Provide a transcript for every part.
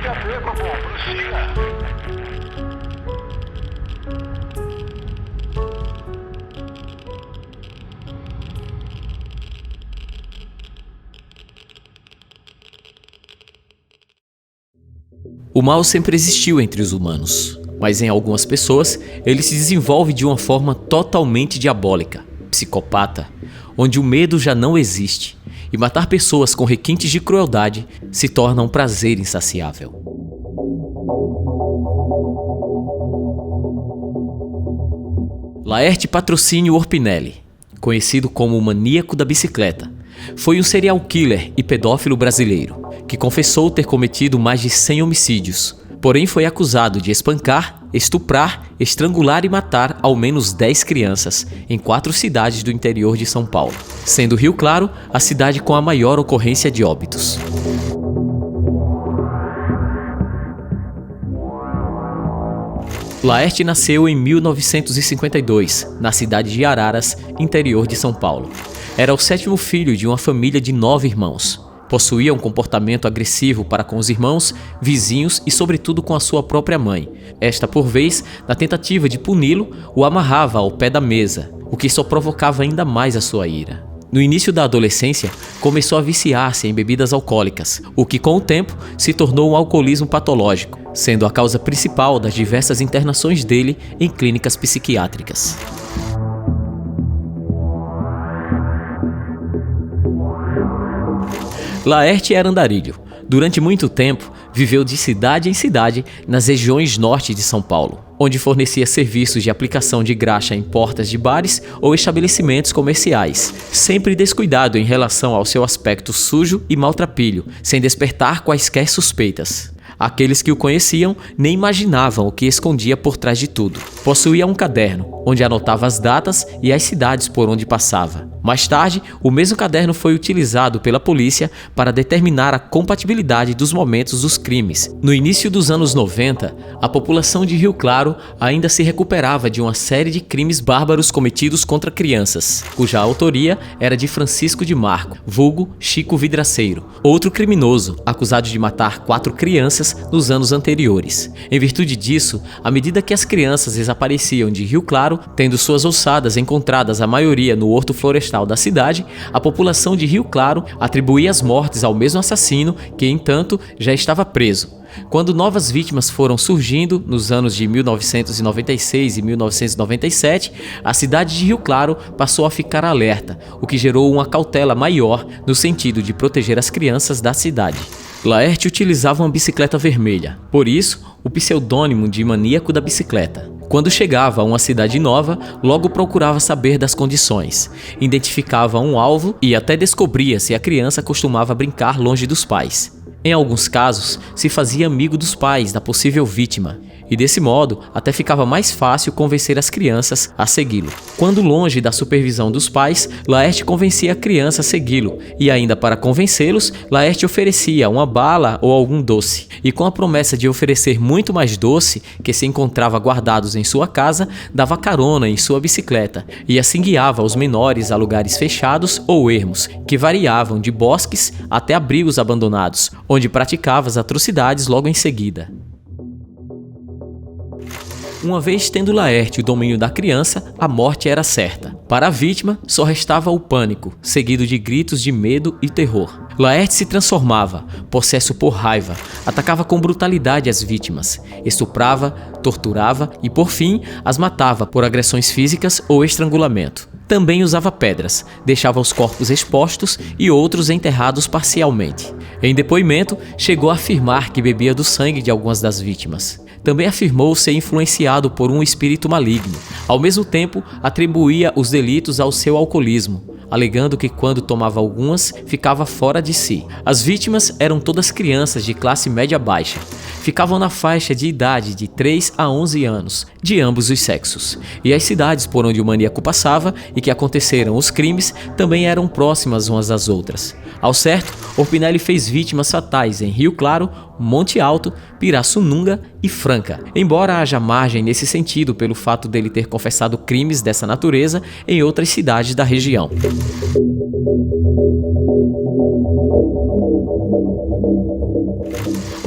a ver, Cobom. Prossiga. O mal sempre existiu entre os humanos, mas em algumas pessoas ele se desenvolve de uma forma totalmente diabólica, psicopata, onde o medo já não existe e matar pessoas com requintes de crueldade se torna um prazer insaciável. Laerte Patrocínio Orpinelli, conhecido como o Maníaco da Bicicleta, foi um serial killer e pedófilo brasileiro que confessou ter cometido mais de 100 homicídios, porém foi acusado de espancar, estuprar, estrangular e matar ao menos 10 crianças em 4 cidades do interior de São Paulo, sendo Rio Claro a cidade com a maior ocorrência de óbitos. Laerte nasceu em 1952, na cidade de Araras, interior de São Paulo. Era o 7º filho de uma família de 9 irmãos. Possuía um comportamento agressivo para com os irmãos, vizinhos e sobretudo com a sua própria mãe. Esta, por vez, na tentativa de puni-lo, o amarrava ao pé da mesa, o que só provocava ainda mais a sua ira. No início da adolescência, começou a viciar-se em bebidas alcoólicas, o que com o tempo se tornou um alcoolismo patológico, sendo a causa principal das diversas internações dele em clínicas psiquiátricas. Laerte era andarilho. Durante muito tempo, viveu de cidade em cidade nas regiões norte de São Paulo, onde fornecia serviços de aplicação de graxa em portas de bares ou estabelecimentos comerciais, sempre descuidado em relação ao seu aspecto sujo e maltrapilho, sem despertar quaisquer suspeitas. Aqueles que o conheciam nem imaginavam o que escondia por trás de tudo. Possuía um caderno, onde anotava as datas e as cidades por onde passava. Mais tarde, o mesmo caderno foi utilizado pela polícia para determinar a compatibilidade dos momentos dos crimes. No início dos anos 90, a população de Rio Claro ainda se recuperava de uma série de crimes bárbaros cometidos contra crianças, cuja autoria era de Francisco de Marco, vulgo Chico Vidraceiro, outro criminoso acusado de matar 4 crianças nos anos anteriores. Em virtude disso, à medida que as crianças desapareciam de Rio Claro, tendo suas ossadas encontradas a maioria no horto florestal da cidade, a população de Rio Claro atribuía as mortes ao mesmo assassino que, entanto, já estava preso. Quando novas vítimas foram surgindo nos anos de 1996 e 1997, a cidade de Rio Claro passou a ficar alerta, o que gerou uma cautela maior no sentido de proteger as crianças da cidade. Laerte utilizava uma bicicleta vermelha, por isso o pseudônimo de Maníaco da Bicicleta. Quando chegava a uma cidade nova, logo procurava saber das condições, identificava um alvo e até descobria se a criança costumava brincar longe dos pais. Em alguns casos, se fazia amigo dos pais da possível vítima, e desse modo até ficava mais fácil convencer as crianças a segui-lo. Quando longe da supervisão dos pais, Laerte convencia a criança a segui-lo, e ainda para convencê-los, Laerte oferecia uma bala ou algum doce, e com a promessa de oferecer muito mais doce que se encontrava guardados em sua casa, dava carona em sua bicicleta, e assim guiava os menores a lugares fechados ou ermos, que variavam de bosques até abrigos abandonados, onde praticava as atrocidades logo em seguida. Uma vez tendo Laerte o domínio da criança, a morte era certa. Para a vítima, só restava o pânico, seguido de gritos de medo e terror. Laerte se transformava, possesso por raiva, atacava com brutalidade as vítimas, estuprava, torturava e, por fim, as matava por agressões físicas ou estrangulamento. Também usava pedras, deixava os corpos expostos e outros enterrados parcialmente. Em depoimento, chegou a afirmar que bebia do sangue de algumas das vítimas. Também afirmou ser influenciado por um espírito maligno. Ao mesmo tempo, atribuía os delitos ao seu alcoolismo, alegando que quando tomava algumas, ficava fora de si. As vítimas eram todas crianças de classe média baixa. Ficavam na faixa de idade de 3 a 11 anos, de ambos os sexos. E as cidades por onde o maníaco passava e que aconteceram os crimes também eram próximas umas das outras. Ao certo, Orpinelli fez vítimas fatais em Rio Claro, Monte Alto, Pirassununga e Franca, embora haja margem nesse sentido pelo fato dele ter confessado crimes dessa natureza em outras cidades da região.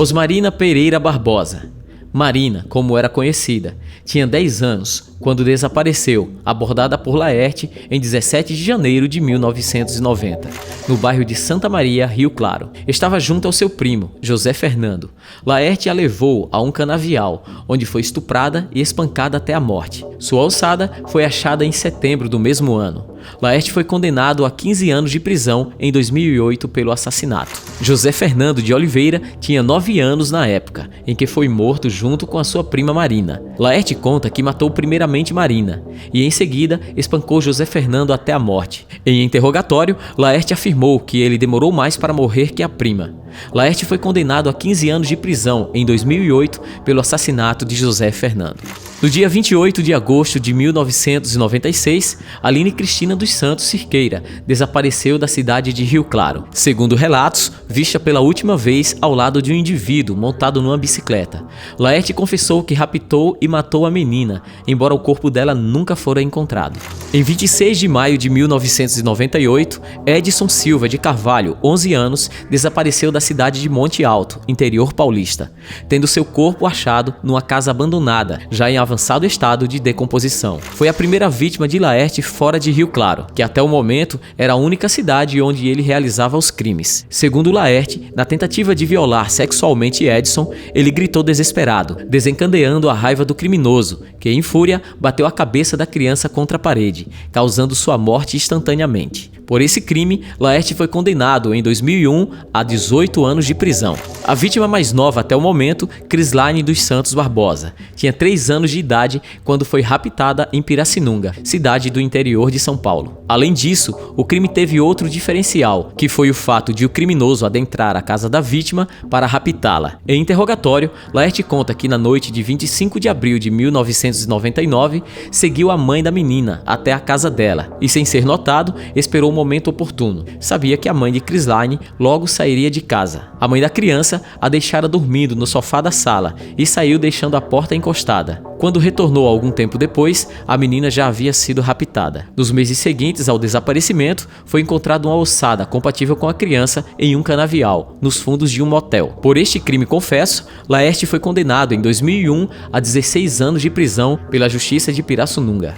Osmarina Pereira Barbosa. Marina, como era conhecida, tinha 10 anos quando desapareceu, abordada por Laerte em 17 de janeiro de 1990, no bairro de Santa Maria, Rio Claro. Estava junto ao seu primo, José Fernando. Laerte a levou a um canavial, onde foi estuprada e espancada até a morte. Sua ossada foi achada em setembro do mesmo ano. Laerte foi condenado a 15 anos de prisão em 2008 pelo assassinato. José Fernando de Oliveira tinha 9 anos na época, em que foi morto junto com a sua prima Marina. Laerte conta que matou primeiramente Marina e em seguida espancou José Fernando até a morte. Em interrogatório, Laerte afirmou que ele demorou mais para morrer que a prima. Laerte foi condenado a 15 anos de prisão em 2008 pelo assassinato de José Fernando. No dia 28 de agosto de 1996, Aline Cristina dos Santos Cirqueira desapareceu da cidade de Rio Claro. Segundo relatos, vista pela última vez ao lado de um indivíduo montado numa bicicleta. Laerte confessou que raptou e matou a menina, embora o corpo dela nunca fora encontrado. Em 26 de maio de 1998, Edson Silva de Carvalho, 11 anos, desapareceu da cidade de Monte Alto, interior paulista, tendo seu corpo achado numa casa abandonada, já em avançado estado de decomposição. Foi a primeira vítima de Laerte fora de Rio Claro, que até o momento era a única cidade onde ele realizava os crimes. Segundo Laerte, na tentativa de violar sexualmente Edson, ele gritou desesperado, desencadeando a raiva do criminoso, que em fúria bateu a cabeça da criança contra a parede, causando sua morte instantaneamente. Por esse crime, Laerte foi condenado em 2001 a 18 anos de prisão. A vítima mais nova até o momento, Crislaine dos Santos Barbosa, tinha 3 anos de idade quando foi raptada em Pirassununga, cidade do interior de São Paulo. Além disso, o crime teve outro diferencial, que foi o fato de o criminoso adentrar a casa da vítima para raptá-la. Em interrogatório, Laerte conta que na noite de 25 de abril de 1999, seguiu a mãe da menina até a casa dela e, sem ser notado, esperou o momento oportuno. Sabia que a mãe de Crislaine logo sairia de casa. A mãe da criança a deixara dormindo no sofá da sala e saiu deixando a porta encostada. Quando retornou algum tempo depois, a menina já havia sido raptada. Nos meses seguintes ao desaparecimento, foi encontrada uma ossada compatível com a criança em um canavial, nos fundos de um motel. Por este crime confesso, Laerte foi condenado em 2001 a 16 anos de prisão pela Justiça de Pirassununga.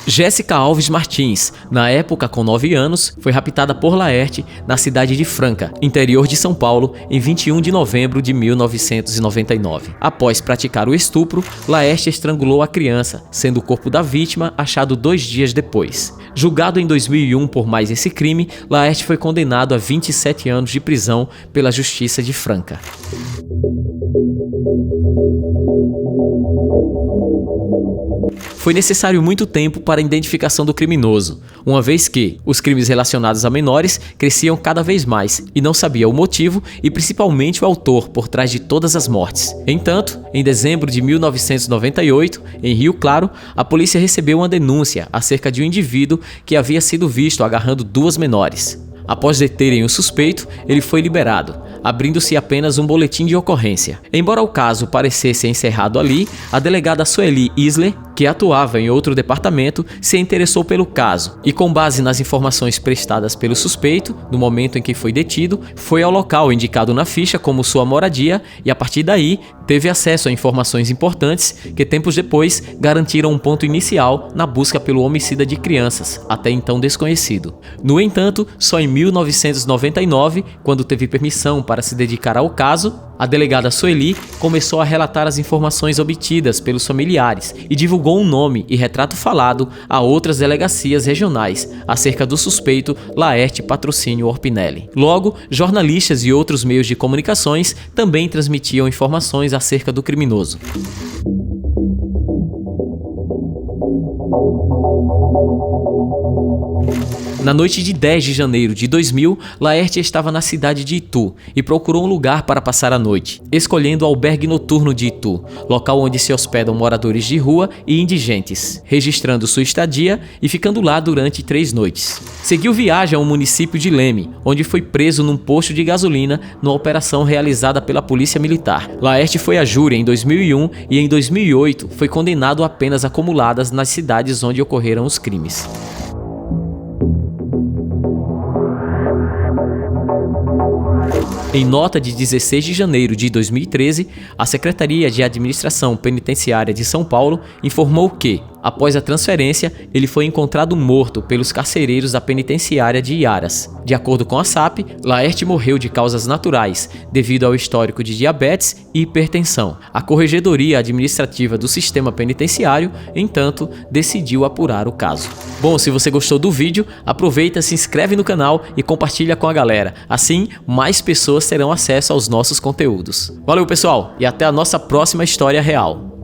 Jéssica Alves Martins, na época com 9 anos, foi raptada por Laerte na cidade de Franca, interior de São Paulo, em 21 de novembro de 1999. Após praticar o estupro, Laerte estrangulou a criança, sendo o corpo da vítima achado 2 dias depois. Julgado em 2001 por mais esse crime, Laerte foi condenado a 27 anos de prisão pela Justiça de Franca. Foi necessário muito tempo para a identificação do criminoso, uma vez que os crimes relacionados a menores cresciam cada vez mais e não sabia o motivo e principalmente o autor por trás de todas as mortes. Entanto, em dezembro de 1998, em Rio Claro, a polícia recebeu uma denúncia acerca de um indivíduo que havia sido visto agarrando 2 menores. Após deterem o suspeito, ele foi liberado, abrindo-se apenas um boletim de ocorrência. Embora o caso parecesse encerrado ali, a delegada Sueli Isler, que atuava em outro departamento, se interessou pelo caso e, com base nas informações prestadas pelo suspeito, no momento em que foi detido, foi ao local indicado na ficha como sua moradia e, a partir daí, teve acesso a informações importantes que, tempos depois, garantiram um ponto inicial na busca pelo homicida de crianças, até então desconhecido. No entanto, só em 1999, quando teve permissão para se dedicar ao caso, a delegada Sueli começou a relatar as informações obtidas pelos familiares e divulgou um nome e retrato falado a outras delegacias regionais acerca do suspeito Laerte Patrocínio Orpinelli. Logo, jornalistas e outros meios de comunicações também transmitiam informações acerca do criminoso. Na noite de 10 de janeiro de 2000, Laerte estava na cidade de Itu e procurou um lugar para passar a noite, escolhendo o albergue noturno de Itu, local onde se hospedam moradores de rua e indigentes, registrando sua estadia e ficando lá durante 3 noites. Seguiu viagem ao município de Leme, onde foi preso num posto de gasolina numa operação realizada pela Polícia Militar. Laerte foi a júri em 2001 e em 2008 foi condenado a penas acumuladas nas cidades onde ocorreram os crimes. Em nota de 16 de janeiro de 2013, a Secretaria de Administração Penitenciária de São Paulo informou que, após a transferência, ele foi encontrado morto pelos carcereiros da penitenciária de Iaras. De acordo com a SAP, Laerte morreu de causas naturais, devido ao histórico de diabetes e hipertensão. A Corregedoria Administrativa do Sistema Penitenciário, entanto, decidiu apurar o caso. Bom, se você gostou do vídeo, aproveita, se inscreve no canal e compartilha com a galera. Assim, mais pessoas terão acesso aos nossos conteúdos. Valeu, pessoal, e até a nossa próxima história real.